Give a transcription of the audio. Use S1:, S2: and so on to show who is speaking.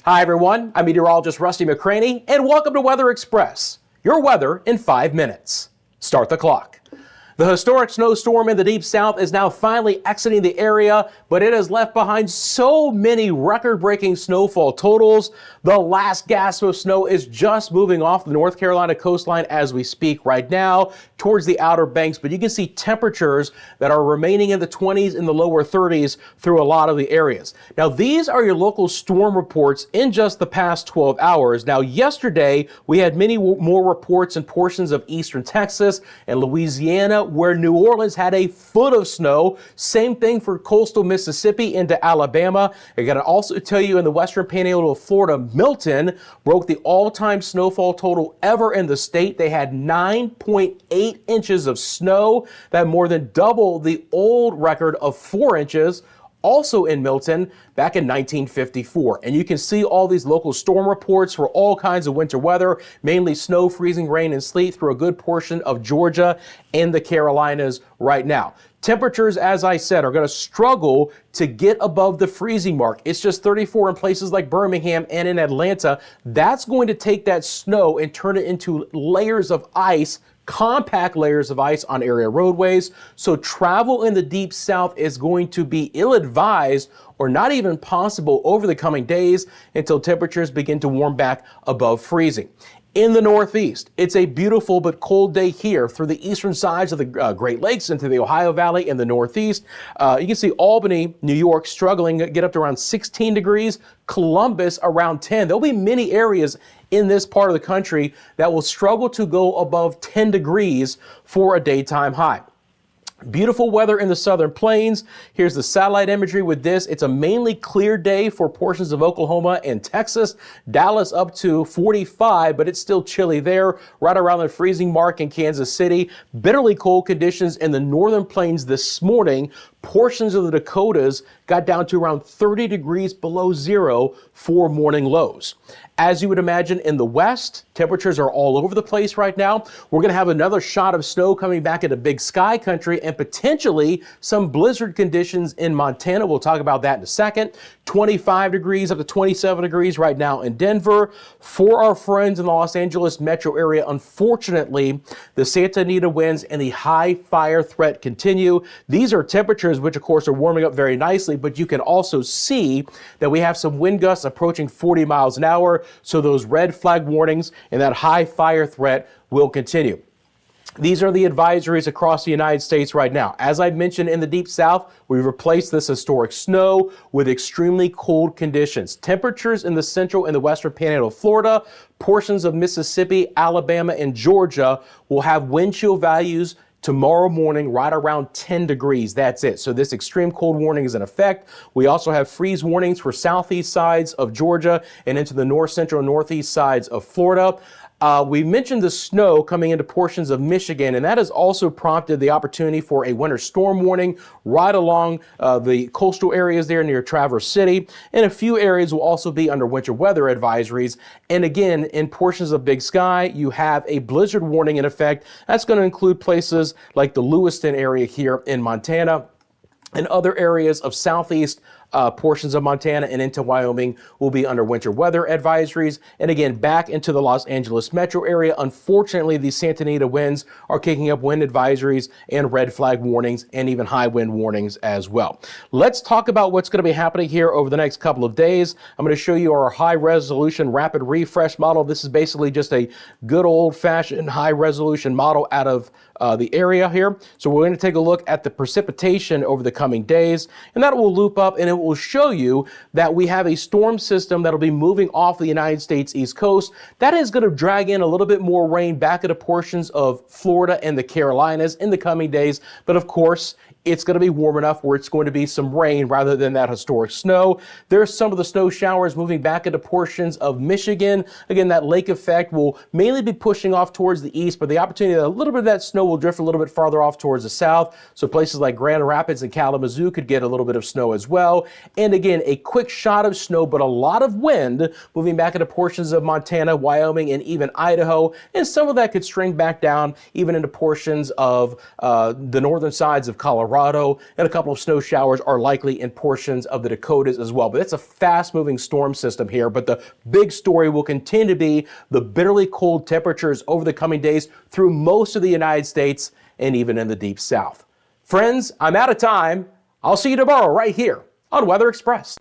S1: Hi everyone, I'm Meteorologist Rusty McCranie, and welcome to Weather Express, your weather in 5 minutes. Start the clock. The historic snowstorm in the deep south is now finally exiting the area, but it has left behind so many record-breaking snowfall totals. The last gasp of snow is just moving off the North Carolina coastline as we speak right now towards the Outer Banks, but you can see temperatures that are remaining in the 20s and the lower 30s through a lot of the areas. Now, these are your local storm reports in just the past 12 hours. Now, yesterday, we had many more reports in portions of eastern Texas and Louisiana, where New Orleans had a foot of snow. Same thing for coastal Mississippi into Alabama. I got to also tell you in the western panhandle of Florida, Milton broke the all-time snowfall total ever in the state. They had 9.8 inches of snow. That more than double the old record of 4 inches. Also in Milton back in 1954. And you can see all these local storm reports for all kinds of winter weather, mainly snow, freezing, rain, and sleet through a good portion of Georgia and the Carolinas right now. Temperatures, as I said, are going to struggle to get above the freezing mark. It's just 34 in places like Birmingham and in Atlanta. That's going to take that snow and turn it into layers of ice, compact layers of ice on area roadways. So travel in the deep south is going to be ill-advised or not even possible over the coming days until temperatures begin to warm back above freezing. In the Northeast, it's a beautiful but cold day here through the eastern sides of the Great Lakes into the Ohio Valley in the Northeast. You can see Albany, New York struggling to get up to around 16 degrees, Columbus around 10. There'll be many areas in this part of the country that will struggle to go above 10 degrees for a daytime high. Beautiful weather in the southern plains. Here's the satellite imagery with this. It's a mainly clear day for portions of Oklahoma and Texas. Dallas up to 45, but it's still chilly there, right around the freezing mark in Kansas City. Bitterly cold conditions in the northern plains this morning. Portions of the Dakotas got down to around 30 degrees below zero for morning lows. As you would imagine in the west, temperatures are all over the place right now. We're going to have another shot of snow coming back into Big Sky country and potentially some blizzard conditions in Montana. We'll talk about that in a second. 25 degrees up to 27 degrees right now in Denver. For our friends in the Los Angeles metro area, unfortunately, the Santa Anita winds and the high fire threat continue. These are temperatures which, of course, are warming up very nicely, but you can also see that we have some wind gusts approaching 40 miles an hour. So those red flag warnings and that high fire threat will continue. These are the advisories across the United States right now. As I mentioned in the deep south, we've replaced this historic snow with extremely cold conditions. Temperatures in the central and the western panhandle of Florida, portions of Mississippi, Alabama, and Georgia will have wind chill values tomorrow morning right around 10 degrees. That's it. So this extreme cold warning is in effect. We also have freeze warnings for southeast sides of Georgia and into the north central and northeast sides of Florida. We mentioned the snow coming into portions of Michigan, and that has also prompted the opportunity for a winter storm warning right along the coastal areas there near Traverse City. And a few areas will also be under winter weather advisories. And again, in portions of Big Sky, you have a blizzard warning in effect. That's going to include places like the Lewiston area here in Montana and other areas of southeast portions of Montana and into Wyoming will be under winter weather advisories. And again, back into the Los Angeles metro area, unfortunately, these Santa Anita winds are kicking up wind advisories and red flag warnings and even high wind warnings as well. Let's talk about what's going to be happening here over the next couple of days. I'm going to show you our high resolution rapid refresh model. This is basically just a good old fashioned high resolution model out of the area here. So we're going to take a look at the precipitation over the coming days, and that will loop up and it will show you that we have a storm system that'll be moving off the United States East Coast. That is going to drag in a little bit more rain back into portions of Florida and the Carolinas in the coming days. But of course, it's going to be warm enough where it's going to be some rain rather than that historic snow. There's some of the snow showers moving back into portions of Michigan. Again, that lake effect will mainly be pushing off towards the east, but the opportunity that a little bit of that snow will drift a little bit farther off towards the south. So places like Grand Rapids and Kalamazoo could get a little bit of snow as well. And again, a quick shot of snow, but a lot of wind moving back into portions of Montana, Wyoming, and even Idaho. And some of that could string back down even into portions of the northern sides of Colorado. Colorado, and a couple of snow showers are likely in portions of the Dakotas as well. But it's a fast-moving storm system here. But the big story will continue to be the bitterly cold temperatures over the coming days through most of the United States and even in the Deep South. Friends, I'm out of time. I'll see you tomorrow right here on Weather Express.